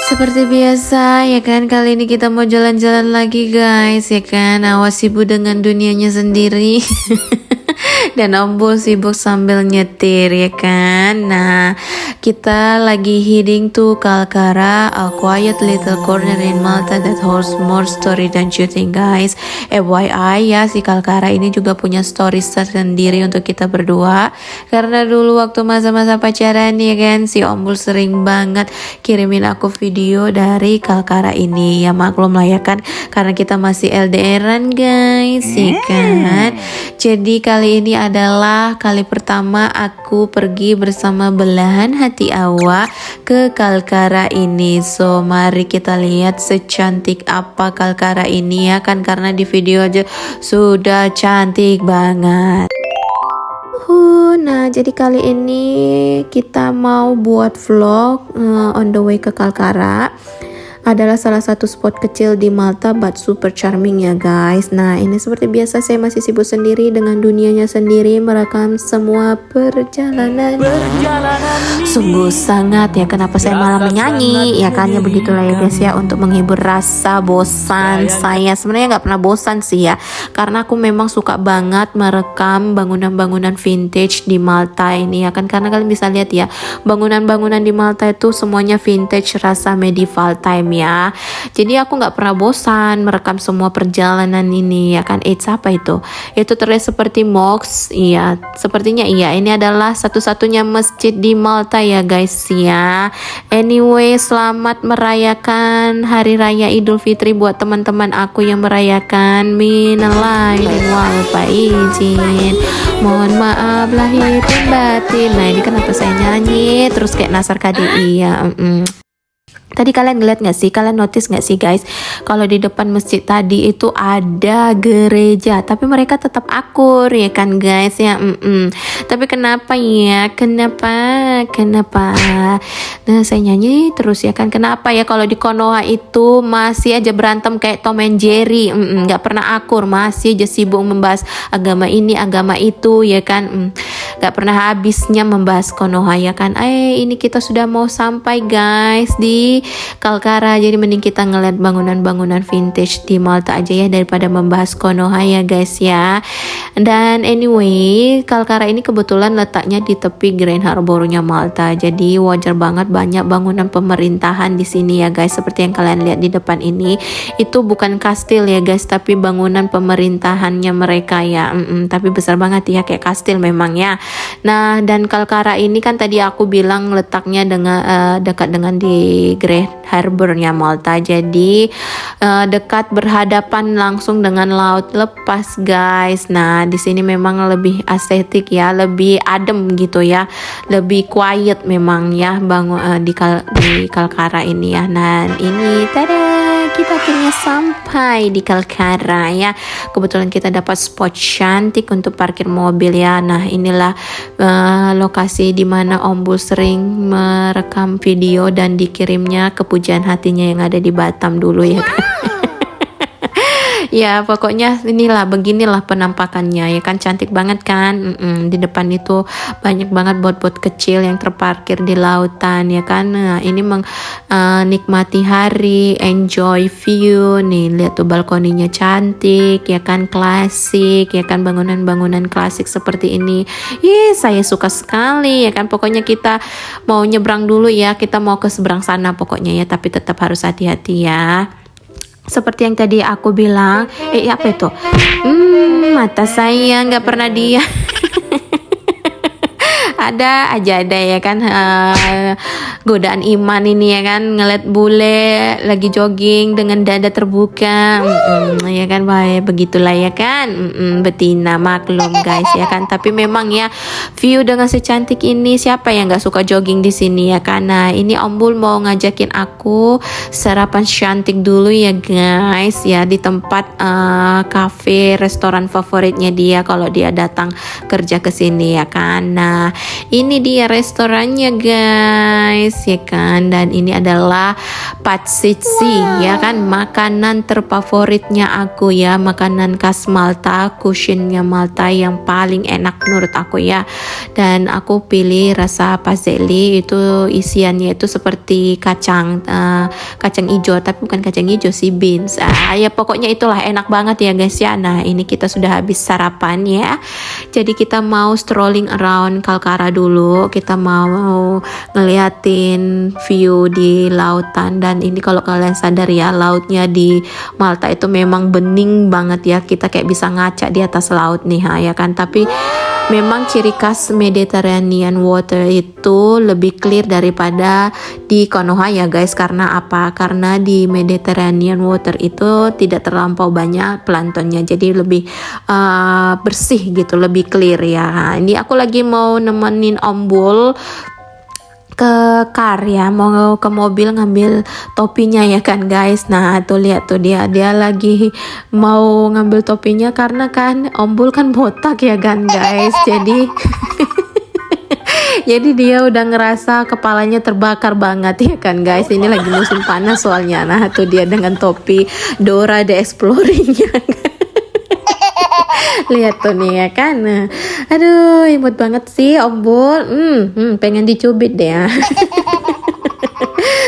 Seperti biasa ya kan, kali ini kita mau jalan-jalan lagi guys ya kan. Awas sibuk dengan dunianya sendiri. Dan Ombul sibuk sambil nyetir ya kan. Nah, kita lagi heading to Kalkara, a quiet little corner in Malta that holds more story than you think guys. FYI ya, si Kalkara ini juga punya story sendiri untuk kita berdua. Karena dulu waktu masa-masa pacaran ya kan, si Ombul sering banget kirimin aku video dari Kalkara ini. Ya maklum lah ya kan, karena kita masih LDRan guys ya kan. Jadi kali ini adalah kali pertama aku pergi bersama belahan hati Awa ke Kalkara ini. So mari kita lihat secantik apa Kalkara ini ya kan, karena di video aja sudah cantik banget. Nah, jadi kali ini kita mau buat vlog on the way ke Kalkara. Adalah salah satu spot kecil di Malta but super charming ya guys. Nah, ini seperti biasa saya masih sibuk sendiri dengan dunianya sendiri merekam semua perjalanan. Sungguh sangat ya, kenapa saya malah menyanyi ya kan, ya begitulah ya guys ya, untuk menghibur rasa bosan saya. Sebenarnya nggak pernah bosan sih ya, karena aku memang suka banget merekam bangunan-bangunan vintage di Malta ini ya kan, karena kalian bisa lihat ya, bangunan-bangunan di Malta itu semuanya vintage, rasa medieval time ya. Jadi aku nggak pernah bosan merekam semua perjalanan ini ya kan. Apa itu? Itu terlihat seperti mosque. Iya, sepertinya iya. Ini adalah satu-satunya masjid di Malta ya guys ya. Anyway, selamat merayakan Hari Raya Idul Fitri buat teman-teman aku yang merayakan. Minal aidin wal faizin. Mohon maaf lahir dan batin. Nah, ini kenapa saya nyanyi terus kayak Nasar KDI ya. Tadi kalian ngeliat gak sih, kalian notice gak sih guys, kalau di depan masjid tadi itu ada gereja, tapi mereka tetap akur ya kan guys ya. Tapi kenapa ya, kenapa nah saya nyanyi terus ya kan, kenapa ya kalau di Konoha itu masih aja berantem kayak Tom and Jerry, gak pernah akur, masih aja sibuk membahas agama ini agama itu ya kan. Gak pernah habisnya membahas Konoha ya kan. Ini kita sudah mau sampai guys di Kalkara, jadi mending kita ngeliat bangunan-bangunan vintage di Malta aja ya daripada membahas Konoha ya guys ya. Dan anyway, Kalkara ini kebetulan letaknya di tepi Grand Harbour-nya Malta, jadi wajar banget banyak bangunan pemerintahan di sini ya guys. Seperti yang kalian lihat di depan ini, itu bukan kastil ya guys, tapi bangunan pemerintahannya mereka ya. Tapi besar banget ya, kayak kastil memang ya. Nah, dan Kalkara ini kan tadi aku bilang letaknya dengan dekat dengan di Grand Harbour-nya Malta, jadi dekat berhadapan langsung dengan laut lepas guys. Nah, di sini memang lebih estetik ya, lebih adem gitu ya, lebih quiet memang ya di Kalkara ini ya. Nah, ini tada, kita akhirnya sampai di Kalkara ya. Kebetulan kita dapat spot cantik untuk parkir mobil ya. Nah, inilah lokasi di mana Ombul sering merekam video dan dikirimnya ke pujaan hatinya yang ada di Batam dulu ya kan. Ya pokoknya beginilah penampakannya ya kan, cantik banget kan. Di depan itu banyak banget bot-bot kecil yang terparkir di lautan ya kan. Nah, ini nikmati hari, enjoy view nih, lihat tuh balkoninya cantik ya kan, klasik ya kan, bangunan-bangunan klasik seperti ini. Saya suka sekali ya kan. Pokoknya kita mau nyebrang dulu ya, kita mau ke seberang sana pokoknya ya, tapi tetap harus hati-hati ya. Seperti yang tadi aku bilang, apa itu? Mata saya nggak pernah dia. Ada ya kan, godaan iman ini ya kan, ngeliat bule lagi jogging dengan dada terbuka, ya kan, begitulah ya kan, betina maklum guys ya kan. Tapi memang ya, view dengan secantik ini siapa yang nggak suka jogging di sini ya kan. Nah, ini Ombul mau ngajakin aku sarapan cantik dulu ya guys ya, di tempat cafe restoran favoritnya dia kalau dia datang kerja ke sini ya kan. Nah, ini dia restorannya guys ya kan, dan ini adalah patsitsi ya kan, makanan terfavoritnya aku ya, makanan khas Malta, cuisinnya Malta yang paling enak menurut aku ya. Dan aku pilih rasa pazelli, itu isiannya itu seperti kacang hijau, tapi bukan kacang hijau sih, beans. Ya pokoknya itulah enak banget ya guys ya. Nah ini kita sudah habis sarapan ya, jadi kita mau strolling around Kalkara dulu, kita mau ngeliatin view di lautan. Dan ini kalau kalian sadar ya, lautnya di Malta itu memang bening banget ya, kita kayak bisa ngaca di atas laut nih ya kan. Tapi memang ciri khas Mediterranean water itu lebih clear daripada di Konoha ya guys. Karena apa? Karena di Mediterranean water itu tidak terlampau banyak planktonnya, jadi lebih bersih gitu, lebih clear ya. Ini aku lagi mau nemenin Om Bul ke car ya, mau ke mobil ngambil topinya ya kan guys. Nah tuh lihat tuh dia lagi mau ngambil topinya, karena kan Om Bul kan botak ya kan guys. Jadi jadi dia udah ngerasa kepalanya terbakar banget ya kan guys. Ini lagi musim panas soalnya. Nah tuh dia dengan topi Dora the Exploring-nya. Lihat tuh nih ya kan. Aduh imut banget sih Om Bul. Pengen dicubit deh ya.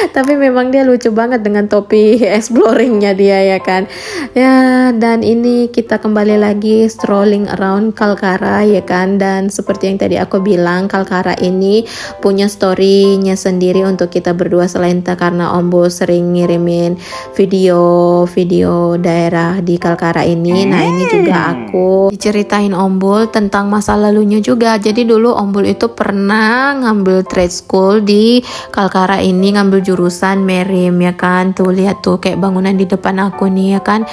Tapi memang dia lucu banget dengan topi exploringnya dia ya kan ya. Dan ini kita kembali lagi strolling around Kalkara ya kan. Dan seperti yang tadi aku bilang, Kalkara ini punya story-nya sendiri untuk kita berdua, selain karena Om Bul sering ngirimin video daerah di Kalkara ini. Nah ini juga aku diceritain Om Bul tentang masa lalunya juga. Jadi dulu Om Bul itu pernah ngambil trade school di Kalkara ini, ngambil jurusan Merim ya kan. Tuh lihat tuh kayak bangunan di depan aku nih ya kan.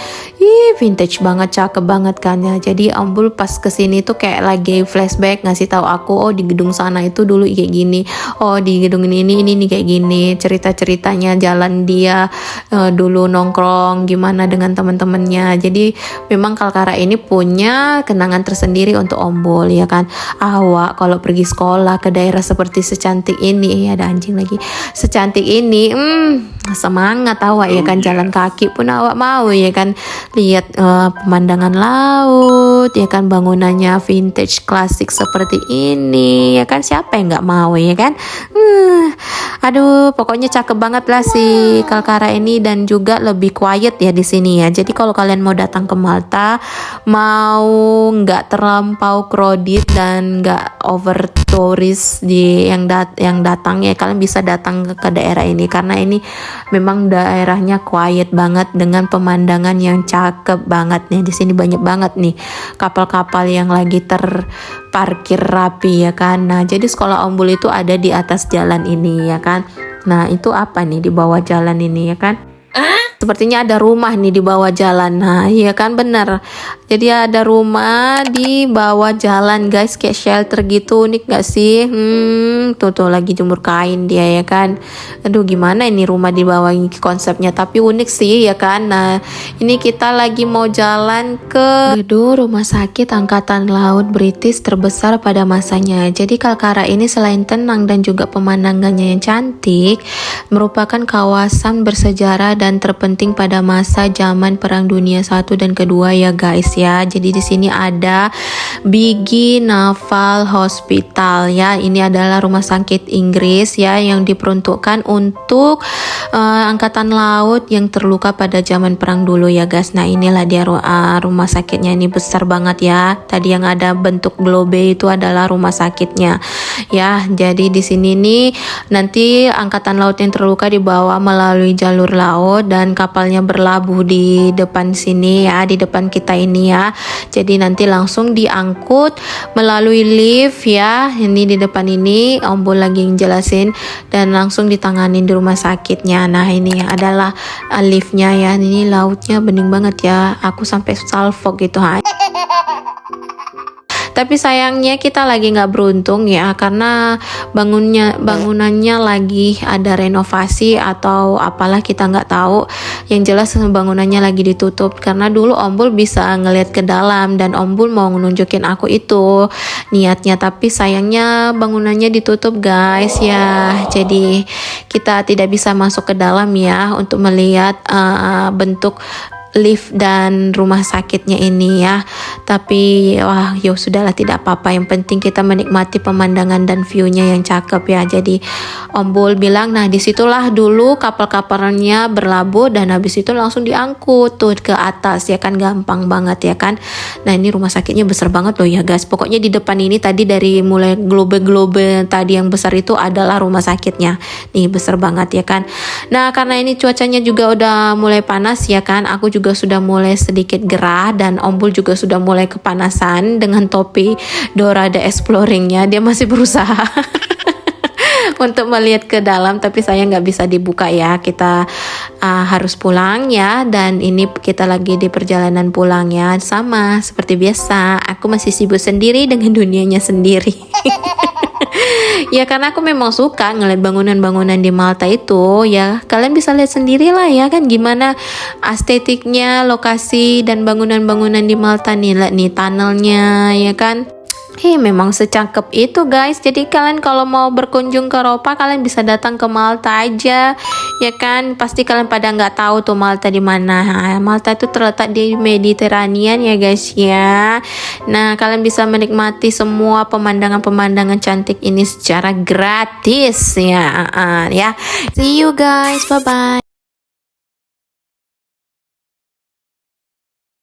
Vintage banget, cakep banget kan ya. Jadi Om Bul pas kesini tuh kayak lagi flashback, ngasih tahu aku, oh di gedung sana itu dulu kayak gini, oh di gedung ini kayak gini. Cerita-ceritanya jalan dia dulu nongkrong gimana dengan teman-temannya. Jadi memang Kalkara ini punya kenangan tersendiri untuk Om Bul ya kan. Awak kalau pergi sekolah ke daerah seperti secantik ini, ada anjing lagi, secantik ini, semangat awak ya kan. Jalan kaki pun awak mau ya kan. Lihat pemandangan laut ya kan, bangunannya vintage klasik seperti ini ya kan. Siapa yang nggak mau ya kan. Aduh pokoknya cakep banget lah si Kalkara ini. Dan juga lebih quiet ya di sini ya. Jadi kalau kalian mau datang ke Malta, mau nggak terlampau crowded dan nggak over tourist yang datang ya, kalian bisa datang ke daerah ini, karena ini memang daerahnya quiet banget dengan pemandangan yang cakep banget nih. Di sini banyak banget nih kapal-kapal yang lagi terparkir rapi ya kan. Nah jadi sekolah Om Bul itu ada di atas jalan ini ya kan. Nah itu apa nih di bawah jalan ini ya kan. Sepertinya ada rumah nih di bawah jalan. Nah iya kan, bener. Jadi ada rumah di bawah jalan guys, kayak shelter gitu. Unik gak sih? Tuh lagi jemur kain dia ya kan. Aduh gimana ini rumah di bawah ini konsepnya, tapi unik sih ya kan. Nah ini kita lagi mau jalan ke gedung rumah sakit angkatan laut British terbesar pada masanya. Jadi Kalkara ini selain tenang dan juga pemandangannya yang cantik, merupakan kawasan bersejarah dan terpenting pada masa zaman Perang Dunia I dan Kedua ya guys ya. Jadi di sini ada Bigi Naval Hospital ya. Ini adalah rumah sakit Inggris ya, yang diperuntukkan untuk angkatan laut yang terluka pada zaman perang dulu ya guys. Nah inilah dia rumah sakitnya, ini besar banget ya. Tadi yang ada bentuk globe itu adalah rumah sakitnya ya. Jadi di sini nih nanti angkatan laut yang terluka dibawa melalui jalur laut dan kapalnya berlabuh di depan sini ya, di depan kita ini ya. Jadi nanti langsung diangkut melalui lift ya. Ini di depan ini Om Bul lagi jelasin, dan langsung ditanganin di rumah sakitnya. Nah ini adalah liftnya ya. Ini lautnya bening banget ya, aku sampai salfok gitu. Tapi sayangnya kita lagi nggak beruntung ya, karena bangunannya lagi ada renovasi atau apalah kita nggak tahu. Yang jelas bangunannya lagi ditutup, karena dulu Om Bul bisa ngelihat ke dalam dan Om Bul mau nunjukin aku itu niatnya, tapi sayangnya bangunannya ditutup guys ya. Jadi kita tidak bisa masuk ke dalam ya untuk melihat bentuk lift dan rumah sakitnya ini ya. Tapi wah ya sudahlah, tidak apa-apa, yang penting kita menikmati pemandangan dan view-nya yang cakep ya. Jadi Om Bul bilang, nah disitulah dulu kapal-kapalnya berlabuh dan habis itu langsung diangkut tuh ke atas ya kan, gampang banget ya kan. Nah ini rumah sakitnya besar banget loh ya guys. Pokoknya di depan ini tadi dari mulai globe-globe tadi yang besar itu adalah rumah sakitnya nih, besar banget ya kan. Nah karena ini cuacanya juga udah mulai panas ya kan, aku juga sudah mulai sedikit gerah dan Om Bul juga sudah mulai kepanasan dengan topi Dora the Exploring-nya. Dia masih berusaha untuk melihat ke dalam, tapi saya nggak bisa dibuka ya. Kita harus pulang ya, dan ini kita lagi di perjalanan pulang ya. Sama seperti biasa, aku masih sibuk sendiri dengan dunianya sendiri. Ya karena aku memang suka ngeliat bangunan-bangunan di Malta itu ya. Kalian bisa lihat sendiri lah ya kan, gimana estetiknya, lokasi dan bangunan-bangunan di Malta nih. Lihat nih tunnelnya ya kan. Memang secakep itu guys. Jadi kalian kalau mau berkunjung ke Eropa, kalian bisa datang ke Malta aja ya kan. Pasti kalian pada nggak tahu tuh Malta di mana. Malta itu terletak di Mediterranean ya guys ya. Nah kalian bisa menikmati semua pemandangan-pemandangan cantik ini secara gratis ya. Ya, see you guys, bye bye.